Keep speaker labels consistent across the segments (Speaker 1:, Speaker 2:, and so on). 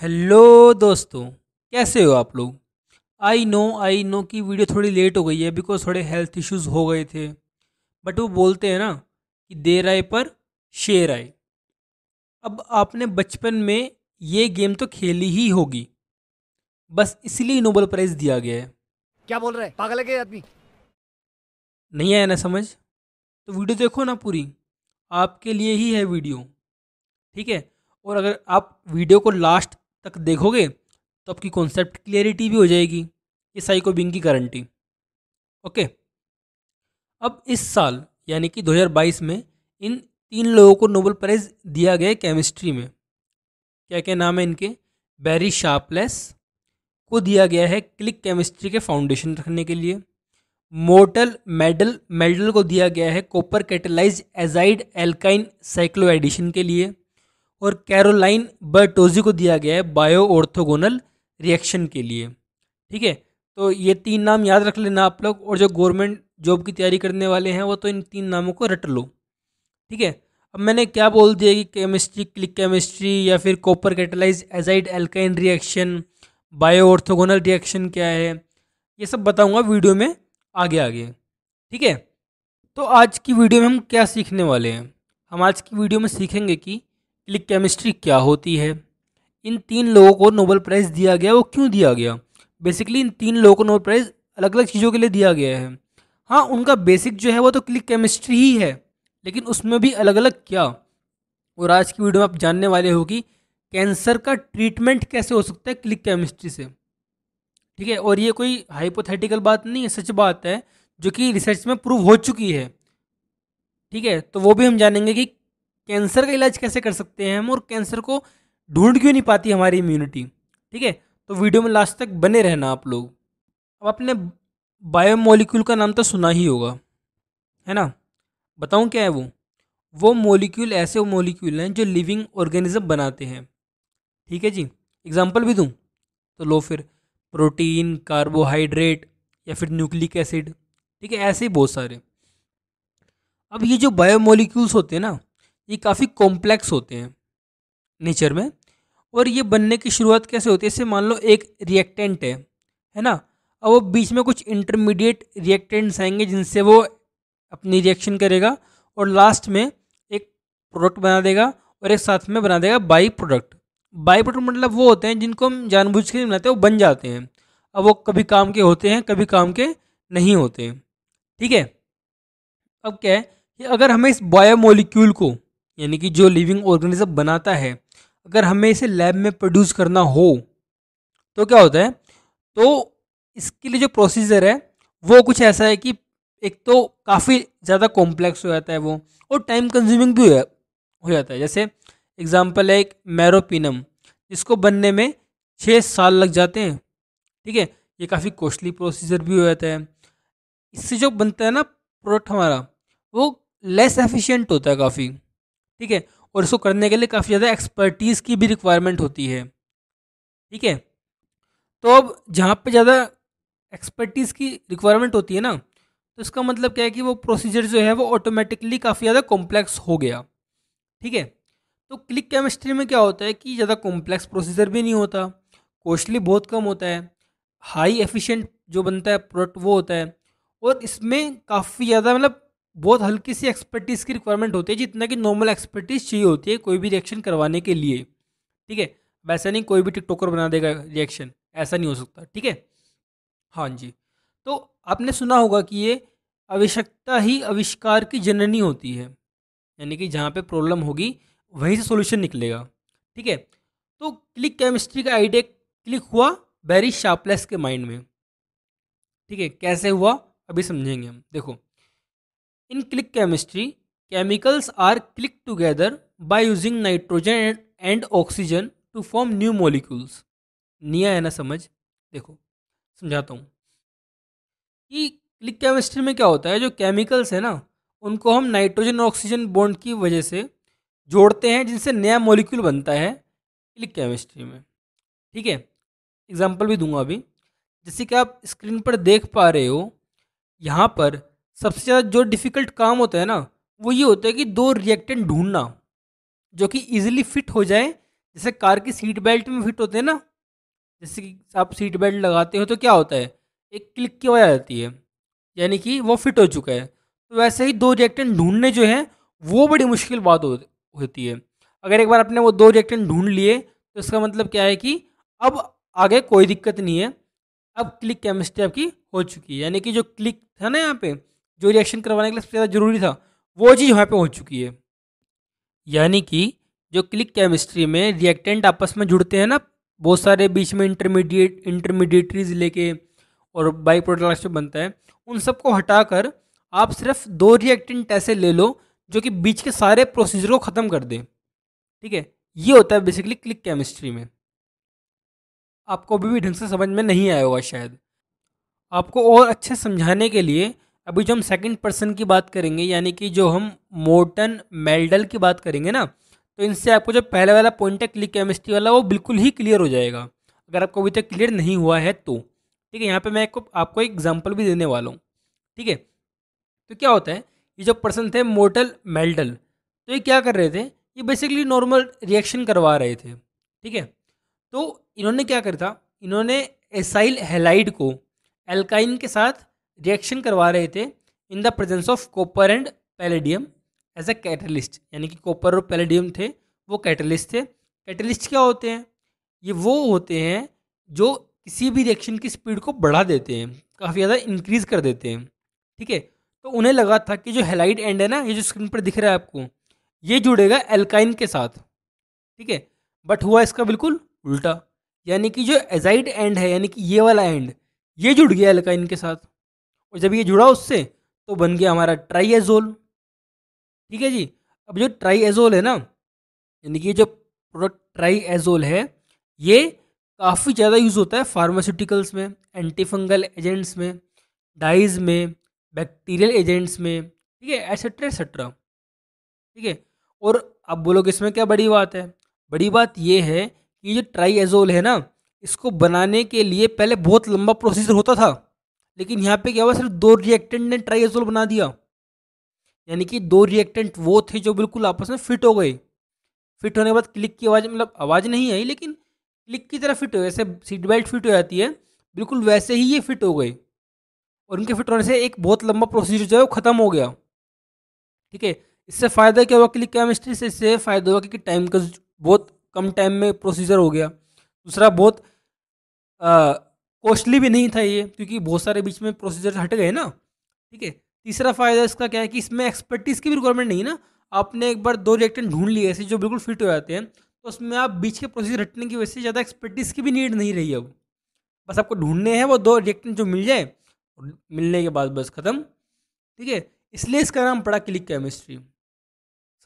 Speaker 1: Hello दोस्तों, कैसे हो आप लोग। आई नो कि वीडियो थोड़ी लेट हो गई है बिकॉज थोड़े हेल्थ इश्यूज हो गए थे। बट वो बोलते हैं ना कि देर आए पर शेर आए। अब आपने बचपन में ये गेम तो खेली ही होगी, बस इसलिए नोबेल प्राइज़ दिया गया है।
Speaker 2: क्या बोल रहा है? पागल है क्या ये आदमी?
Speaker 1: नहीं आया ना समझ? तो वीडियो देखो ना पूरी, आपके लिए ही है वीडियो। ठीक है। और अगर आप वीडियो को लास्ट तक देखोगे तो आपकी कॉन्सेप्ट क्लियरिटी भी हो जाएगी। ये साइको बिंग की गारंटी। ओके। अब इस साल यानी कि 2022 में इन तीन लोगों को नोबेल प्राइज़ दिया गया है केमिस्ट्री में। क्या क्या नाम है इनके? बैरी शार्पलेस को दिया गया है क्लिक केमिस्ट्री के फाउंडेशन रखने के लिए। मोर्टल मेडल मेडल को दिया गया है copper catalyse azide alkyne cyclo addition के लिए। और कैरोलाइन बर्टोजी को दिया गया है बायो ऑर्थोगोनल रिएक्शन के लिए। ठीक है। तो ये तीन नाम याद रख लेना आप लोग, और जो गवर्नमेंट जॉब की तैयारी करने वाले हैं वो तो इन तीन नामों को रट लो। ठीक है। अब मैंने क्या बोल दिया कि केमिस्ट्री, क्लिक केमिस्ट्री या फिर copper catalyse azide alkyne reaction, bio orthogonal reaction क्या है, ये सब बताऊंगा वीडियो में आगे आगे। ठीक है। तो आज की वीडियो में हम क्या सीखने वाले हैं? हम आज की वीडियो में सीखेंगे कि क्लिक केमिस्ट्री क्या होती है, इन तीन लोगों को नोबेल प्राइज़ दिया गया, वो क्यों दिया गया। बेसिकली इन तीन लोगों को नोबेल प्राइज़ अलग अलग चीज़ों के लिए दिया गया है। हाँ, उनका बेसिक जो है वो तो क्लिक केमिस्ट्री ही है, लेकिन उसमें भी अलग अलग क्या। और आज की वीडियो में आप जानने वाले हो कि कैंसर का ट्रीटमेंट कैसे हो सकता है क्लिक केमिस्ट्री से। ठीक है। और ये कोई हाइपोथेटिकल बात नहीं है, सच बात है जो कि रिसर्च में प्रूव हो चुकी है। ठीक है। तो वो भी हम जानेंगे कि कैंसर का इलाज कैसे कर सकते हैं हम, और कैंसर को ढूंढ क्यों नहीं पाती हमारी इम्यूनिटी। ठीक है। तो वीडियो में लास्ट तक बने रहना आप लोग। अब आपने बायोमोलिक्यूल का नाम तो सुना ही होगा, है ना? बताऊं क्या है वो मोलिक्यूल ऐसे मोलिक्यूल हैं जो लिविंग ऑर्गेनिज्म बनाते हैं। ठीक है जी। एग्जांपल भी दूं तो लो फिर, प्रोटीन, कार्बोहाइड्रेट या फिर न्यूक्लिक एसिड। ठीक है, ऐसे ही बहुत सारे। अब ये जो बायोमोलिक्यूल्स होते हैं ना, ये काफ़ी कॉम्प्लेक्स होते हैं नेचर में। और ये बनने की शुरुआत कैसे होती है? जैसे मान लो एक रिएक्टेंट है ना? अब वो बीच में कुछ इंटरमीडिएट रिएक्टेंट्स आएंगे जिनसे वो अपनी रिएक्शन करेगा, और लास्ट में एक प्रोडक्ट बना देगा, और एक साथ में बना देगा बाई प्रोडक्ट। बाई प्रोडक्ट मतलब वो होते हैं जिनको हम जानबूझ के नहीं बनाते, वो बन जाते हैं। अब वो कभी काम के होते हैं, कभी काम के नहीं होते हैं। ठीक है। अब क्या है कि अगर हमें इस बायोमोलिक्यूल को, यानी कि जो लिविंग ऑर्गेनिज्म बनाता है, अगर हमें इसे लैब में प्रोड्यूस करना हो तो क्या होता है? तो इसके लिए जो प्रोसीजर है वो कुछ ऐसा है कि एक तो काफ़ी ज़्यादा कॉम्प्लेक्स हो जाता है वो, और टाइम कंज्यूमिंग भी हो जाता है। जैसे एग्जांपल है एक मैरोपिनम, जिसको बनने में 6 साल लग जाते हैं। ठीक है। ये काफ़ी कॉस्टली प्रोसीजर भी हो जाता है। इससे जो बनता है ना प्रोडक्ट हमारा, वो लेस एफिशिएंट होता है काफ़ी। ठीक है। और इसको करने के लिए काफ़ी ज़्यादा एक्सपर्टीज़ की भी रिक्वायरमेंट होती है। ठीक है। तो अब जहाँ पे ज़्यादा एक्सपर्टीज़ की रिक्वायरमेंट होती है ना, तो इसका मतलब क्या है कि वो प्रोसीजर जो है वो ऑटोमेटिकली काफ़ी ज़्यादा कॉम्प्लेक्स हो गया। ठीक है। तो क्लिक केमिस्ट्री में क्या होता है कि ज़्यादा कॉम्प्लेक्स प्रोसीजर भी नहीं होता, कॉस्टली बहुत कम होता है, हाई एफिशिएंट जो बनता है प्रोडक्ट वो होता है, और इसमें काफ़ी ज़्यादा मतलब बहुत हल्की सी एक्सपर्टीज़ की रिक्वायरमेंट होती है, जितना कि नॉर्मल एक्सपर्टीज़ चाहिए होती है कोई भी रिएक्शन करवाने के लिए। ठीक है। वैसा नहीं कोई भी टिकटॉकर बना देगा रिएक्शन, ऐसा नहीं हो सकता। ठीक है। हाँ जी। तो आपने सुना होगा कि ये आवश्यकता ही आविष्कार की जननी होती है, यानी कि जहाँ पे प्रॉब्लम होगी वहीं से सॉल्यूशन निकलेगा। ठीक है। तो क्लिक केमिस्ट्री का आइडिया क्लिक हुआ बैरी शार्पलेस के माइंड में। ठीक है। कैसे हुआ अभी समझेंगे हम। देखो, in click chemistry chemicals are click together by using nitrogen and oxygen to form new molecules. निया है ना समझ? देखो समझाता हूँ कि क्लिक केमिस्ट्री में क्या होता है। जो केमिकल्स है ना, उनको हम नाइट्रोजन और ऑक्सीजन बॉन्ड की वजह से जोड़ते हैं, जिनसे नया मॉलिक्यूल बनता है क्लिक केमिस्ट्री में। ठीक है। एग्जांपल भी दूंगा अभी। जैसे कि आप स्क्रीन पर देख पा रहे हो, यहाँ पर सबसे ज़्यादा जो डिफ़िकल्ट काम होता है ना, वो ये होता है कि दो रिएक्टेंट ढूंढना जो कि इजीली फिट हो जाए, जैसे कार की सीट बेल्ट में फिट होते हैं ना, जैसे कि आप सीट बेल्ट लगाते हो तो क्या होता है, एक क्लिक की आवाज़ आती है, यानी कि वो फिट हो चुका है। तो वैसे ही दो रिएक्टेंट ढूंढने जो है वो बड़ी मुश्किल बात होती है। अगर एक बार आपने वो दो रिएक्टेंट ढूंढ लिए तो इसका मतलब क्या है कि अब आगे कोई दिक्कत नहीं है, अब क्लिक केमिस्ट्री आपकी हो चुकी है। यानी कि जो क्लिक था ना यहाँ पे, जो रिएक्शन करवाने के लिए सबसे ज़्यादा जरूरी था, वो चीज़ यहाँ पे हो चुकी है। यानी कि जो क्लिक केमिस्ट्री में रिएक्टेंट आपस में जुड़ते हैं ना, बहुत सारे बीच में इंटरमीडिएटरीज लेके और बाई प्रोडक्ट बनता है, उन सबको हटाकर आप सिर्फ दो रिएक्टेंट ऐसे ले लो जो कि बीच के सारे प्रोसीजर को ख़त्म कर दें। ठीक है, ये होता है बेसिकली क्लिक केमिस्ट्री में। आपको अभी भी ढंग से समझ में नहीं आया होगा शायद। आपको और अच्छे समझाने के लिए अभी जो हम सेकंड पर्सन की बात करेंगे, यानी कि जो हम मोर्टन मेल्डल की बात करेंगे ना, तो इनसे आपको जो पहले वाला पॉइंट है क्लिक केमिस्ट्री वाला, वो बिल्कुल ही क्लियर हो जाएगा, अगर आपको अभी तक क्लियर नहीं हुआ है तो। ठीक है, यहाँ पे मैं आपको एक एग्जांपल भी देने वाला हूँ। ठीक है, तो क्या होता है, ये जो पर्सन थे मोर्टल मेल्डल, तो ये क्या कर रहे थे, ये बेसिकली नॉर्मल रिएक्शन करवा रहे थे। ठीक है, तो इन्होंने क्या करा था, इन्होंने एसाइल हैलाइड को एल्काइन के साथ रिएक्शन करवा रहे थे in the presence of copper and palladium as a catalyst. यानी कि कॉपर और पैलेडियम थे, वो कैटलिस्ट थे। कैटलिस्ट क्या होते हैं, ये वो होते हैं जो किसी भी रिएक्शन की स्पीड को बढ़ा देते हैं, काफ़ी ज़्यादा इंक्रीज कर देते हैं। ठीक है, तो उन्हें लगा था कि जो हेलाइड एंड है ना, ये जो स्क्रीन पर दिख रहा है आपको, ये जुड़ेगा एल्काइन के साथ। ठीक है, बट हुआ इसका बिल्कुल उल्टा। यानी कि जो एजाइड एंड है, यानी कि ये वाला एंड, ये जुड़ गया एल्काइन के साथ, और जब ये जुड़ा उससे तो बन गया हमारा ट्राईएजोल। ठीक है जी, अब जो ट्राईएजोल है ना, यानी कि जो प्रोडक्ट ट्राईएजोल है, ये काफ़ी ज़्यादा यूज़ होता है फार्मास्यूटिकल्स में, एंटीफंगल एजेंट्स में, डाइज में, बैक्टीरियल एजेंट्स में। ठीक है, एटसेट्रा एटसेट्रा। ठीक है, और आप बोलोगे इसमें क्या बड़ी बात है, बड़ी बात ये है कि जो ट्राईएजोल है ना, इसको बनाने के लिए पहले बहुत लंबा प्रोसीजर होता था, लेकिन यहाँ पे क्या हुआ, सिर्फ दो रिएक्टेंट ने ट्राईएजोल बना दिया। यानी कि दो रिएक्टेंट वो थे जो बिल्कुल आपस में फिट हो गए। फिट होने के बाद क्लिक की आवाज़, मतलब आवाज़ नहीं आई लेकिन क्लिक की तरह फिट हो गए, जैसे सीट बेल्ट फिट हो जाती है, बिल्कुल वैसे ही ये फिट हो गए। और उनके फिट होने से एक बहुत लंबा प्रोसीजर जो है वो ख़त्म हो गया। ठीक है, इससे फ़ायदा क्या हुआ क्लिक केमिस्ट्री से, इससे फ़ायदा हुआ कि टाइम का बहुत कम टाइम में प्रोसीजर हो गया। दूसरा, बहुत कॉस्टली भी नहीं था ये, क्योंकि बहुत सारे बीच में प्रोसीजर हट गए ना। ठीक है, तीसरा फ़ायदा इसका क्या है कि इसमें एक्सपर्टीज़ की भी रिक्वायरमेंट नहीं है ना। आपने एक बार दो रिएक्टेंट ढूंढ लिए ऐसे जो बिल्कुल फिट हो जाते हैं, तो उसमें आप बीच के प्रोसीजर हटने की वजह से ज़्यादा एक्सपर्टीज़ की भी नीड नहीं रही अब। बस आपको ढूंढने हैं वो दो रिएक्टेंट जो मिल जाए, और मिलने के बाद बस ख़त्म। ठीक है, इसलिए इसका नाम पड़ा क्लिक केमिस्ट्री।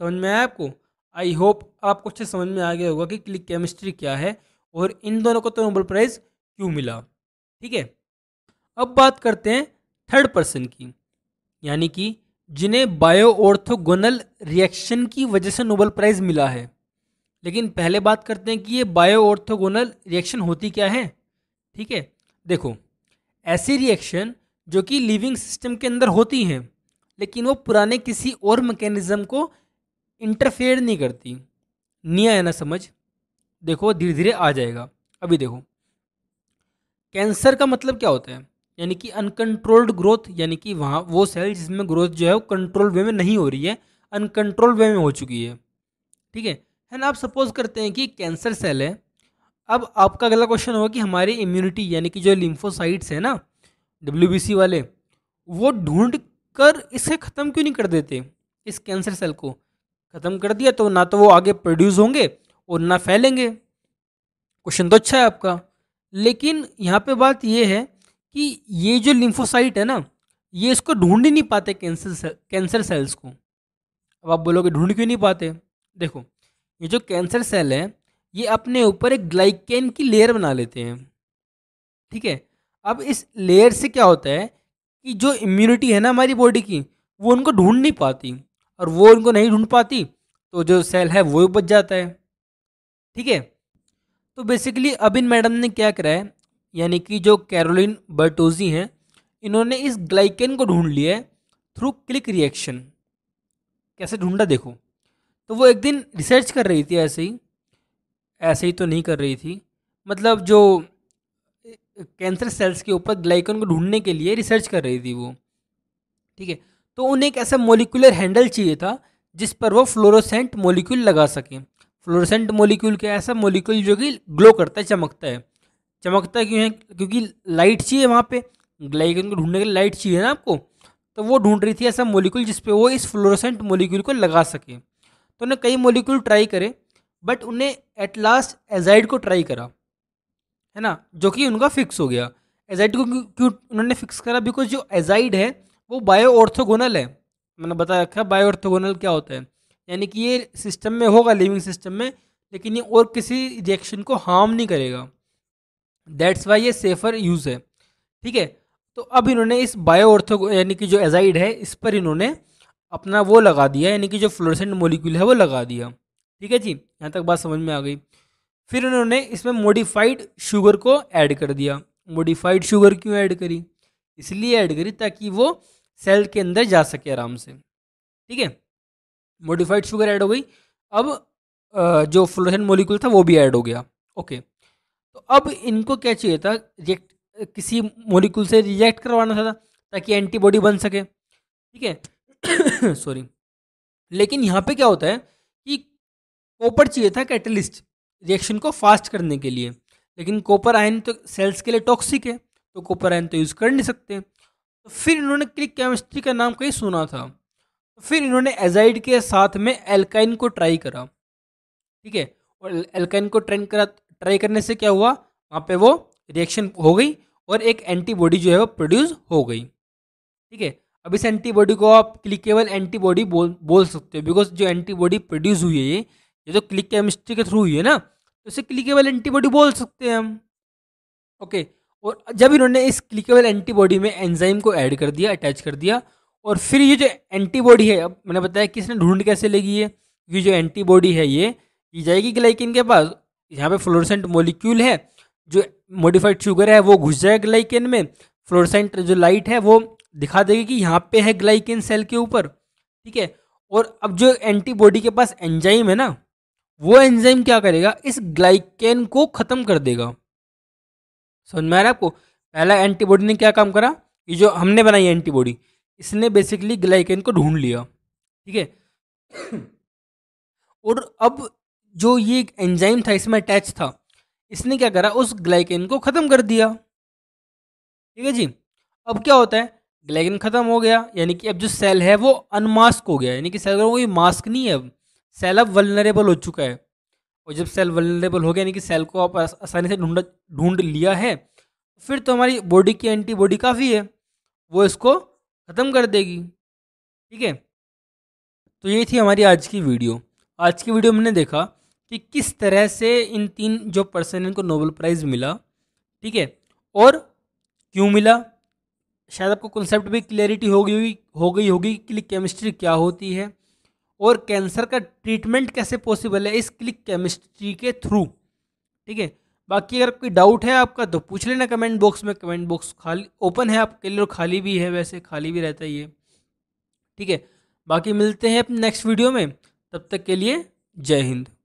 Speaker 1: समझ में आया आपको? आई होप आपको अच्छे समझ में आ गया होगा कि क्लिक केमिस्ट्री क्या है और इन दोनों को तो नोबेल प्राइज़ क्यों मिला। ठीक है, अब बात करते हैं थर्ड पर्सन की, यानी कि जिन्हें बायो ऑर्थोगोनल रिएक्शन की वजह से नोबेल प्राइज़ मिला है। लेकिन पहले बात करते हैं कि ये बायो ऑर्थोगोनल रिएक्शन होती क्या है। ठीक है, देखो, ऐसी रिएक्शन जो कि लिविंग सिस्टम के अंदर होती हैं, लेकिन वो पुराने किसी और मैकेनिज्म को इंटरफेयर नहीं करती। नहीं आया ना समझ? देखो धीरे धीरे आ जाएगा। अभी देखो, कैंसर का मतलब क्या होता है, यानी कि अनकंट्रोल्ड ग्रोथ, यानी कि वहाँ वो सेल जिसमें ग्रोथ जो है वो कंट्रोल वे में नहीं हो रही है, अनकंट्रोल वे में हो चुकी है। ठीक है ना। आप सपोज करते हैं कि कैंसर सेल है। अब आपका अगला क्वेश्चन होगा कि हमारी इम्यूनिटी, यानी कि जो लिम्फोसाइट्स है ना, WBC वाले, वो ढूंढ कर इसे ख़त्म क्यों नहीं कर देते, इस कैंसर सेल को? ख़त्म कर दिया तो ना तो वो आगे प्रोड्यूस होंगे और ना फैलेंगे। क्वेश्चन तो अच्छा है आपका, लेकिन यहाँ पे बात ये है कि ये जो लिम्फोसाइट है ना, ये इसको ढूंढ ही नहीं पाते कैंसर सेल्स को। अब आप बोलोगे ढूंढ क्यों नहीं पाते? देखो, ये जो कैंसर सेल है, ये अपने ऊपर एक ग्लाइकेन की लेयर बना लेते हैं। ठीक है, अब इस लेयर से क्या होता है कि जो इम्यूनिटी है ना हमारी बॉडी की, वो उनको ढूंढ नहीं पाती, और वो उनको नहीं ढूंढ पाती तो जो सेल है वो बच जाता है। ठीक है, तो बेसिकली अब इन मैडम ने क्या करा है, यानी कि जो कैरोलिन बर्टोजी हैं, इन्होंने इस ग्लाइकेन को ढूंढ लिया है थ्रू क्लिक रिएक्शन। कैसे ढूंढा देखो, तो वो एक दिन रिसर्च कर रही थी ऐसे ही, ऐसे ही तो नहीं कर रही थी, मतलब जो कैंसर सेल्स के ऊपर ग्लाइकन को ढूंढने के लिए रिसर्च कर रही थी वो। ठीक है, तो उन्हें एक ऐसा मोलिकुलर हैंडल चाहिए था जिस पर वो फ्लोरोसेंट मोलिक्यूल लगा सके। फ्लोरोसेंट मोलिक्यूल क्या, ऐसा मोलिक्यूल जो कि ग्लो करता है, चमकता है। चमकता क्यों है? क्योंकि लाइट चाहिए वहाँ पे, ग्लाइकन को ढूंढने के लिए लाइट चाहिए ना आपको। तो वो ढूंढ रही थी ऐसा मोलिक्यूल जिस पे वो इस फ्लोरोसेंट मोलिक्यूल को लगा सके। तो उन्हें कई मोलिक्यूल ट्राई करे, बट उन्हें एट लास्ट एजाइड को ट्राई करा, है ना, जो कि उनका फिक्स हो गया। एजाइड को क्यों उन्होंने फिक्स करा? बिकॉज जो एजाइड है वो बायो ऑर्थोगोनल है। मैंने बता रखा बायो ऑर्थोगोनल क्या होता है, यानी कि ये सिस्टम में होगा, लिविंग सिस्टम में, लेकिन ये और किसी रिएक्शन को हार्म नहीं करेगा। दैट्स वाई ये सेफर यूज़ है। ठीक है, तो अब इन्होंने इस बायो ऑर्थो यानी कि जो एजाइड है इस पर इन्होंने अपना वो लगा दिया, यानी कि जो फ्लोरोसेंट मॉलिक्यूल है वो लगा दिया। ठीक है जी, यहाँ तक बात समझ में आ गई। फिर उन्होंने इसमें मॉडिफाइड शुगर को ऐड कर दिया। मॉडिफाइड शुगर क्यों ऐड करी? इसलिए ऐड करी ताकि वो सेल के अंदर जा सके आराम से। ठीक है, मॉडिफाइड शुगर ऐड हो गई। अब जो फ्लोरोसेंट मॉलिक्यूल था वो भी ऐड हो गया। ओके, तो अब इनको क्या चाहिए था? किसी मॉलिक्यूल से रिएक्ट करवाना था ताकि एंटीबॉडी बन सके। ठीक है सॉरी। लेकिन यहाँ पे क्या होता है कि कॉपर चाहिए था कैटलिस्ट रिएक्शन को फास्ट करने के लिए, लेकिन कॉपर आयन तो सेल्स के लिए टॉक्सिक है, तो कॉपर आयन तो यूज़ कर नहीं सकते। तो फिर इन्होंने क्लिक केमिस्ट्री का नाम कहीं सुना था, तो फिर इन्होंने एजाइड के साथ में एल्काइन को ट्राई करा। ठीक है, और एल्काइन को ट्राई करने से क्या हुआ, वहाँ पे वो रिएक्शन हो गई और एक एंटीबॉडी जो है वो प्रोड्यूस हो गई। ठीक है, अब इस एंटीबॉडी को आप क्लिकेबल एंटीबॉडी बोल सकते हो, बिकॉज जो एंटीबॉडी प्रोड्यूस हुई है ये तो क्लिक केमिस्ट्री के थ्रू हुई है ना, तो इसे क्लिकेबल एंटीबॉडी बोल सकते हैं हम। ओके, और जब इन्होंने इस क्लिकेबल एंटीबॉडी में एंजाइम को ऐड कर दिया, अटैच कर दिया, और फिर ये जो एंटीबॉडी है, अब मैंने बताया कि इसने ढूंढ कैसे लेगी ये जो एंटीबॉडी है ये जाएगी ग्लाइकेन के पास। यहाँ पे फ्लोरोसेंट मॉलिक्यूल है, जो मॉडिफाइड शुगर है वो घुस जाएगा ग्लाइकेन में, फ्लोरोसेंट जो लाइट है वो दिखा देगी कि यहाँ पे है ग्लाइकेन सेल के ऊपर। ठीक है, और अब जो एंटीबॉडी के पास एंजाइम है ना, वो एंजाइम क्या करेगा, इस ग्लाइकेन को खत्म कर देगा। समझ में आ रहा है आपको? पहला एंटीबॉडी ने क्या काम करा, ये जो हमने बनाई एंटीबॉडी, इसने बेसिकली ग्लाइकेन को ढूंढ लिया। ठीक है और अब जो ये एंजाइम था इसमें अटैच था, इसने क्या करा, उस ग्लाइकेन को खत्म कर दिया। ठीक है जी, अब क्या होता है, ग्लाइकेन खत्म हो गया, यानी कि अब जो सेल है वो अनमास्क हो गया, यानी कि सेल का कोई मास्क नहीं है, अब सेल अब वल्नरेबल हो चुका है। और जब सेल वल्नरेबल हो गया, यानी कि सेल को आप आसानी से ढूंढ लिया है, फिर तो हमारी बॉडी की एंटीबॉडी काफ़ी है, वो इसको ख़त्म कर देगी। ठीक है, तो ये थी हमारी आज की वीडियो। आज की वीडियो में हमने देखा कि किस तरह से इन 3 जो पर्सन इनको नोबेल प्राइज़ मिला। ठीक है, और क्यों मिला, शायद आपको कॉन्सेप्ट भी क्लैरिटी हो गई होगी क्लिक केमिस्ट्री क्या होती है, और कैंसर का ट्रीटमेंट कैसे पॉसिबल है इस क्लिक केमिस्ट्री के थ्रू। ठीक है, बाकी अगर कोई डाउट है आपका तो पूछ लेना कमेंट बॉक्स में। कमेंट बॉक्स खाली ओपन है आपके लिए और खाली भी है, वैसे खाली भी रहता है ये। ठीक है, बाकी मिलते हैं अपने नेक्स्ट वीडियो में, तब तक के लिए जय हिंद।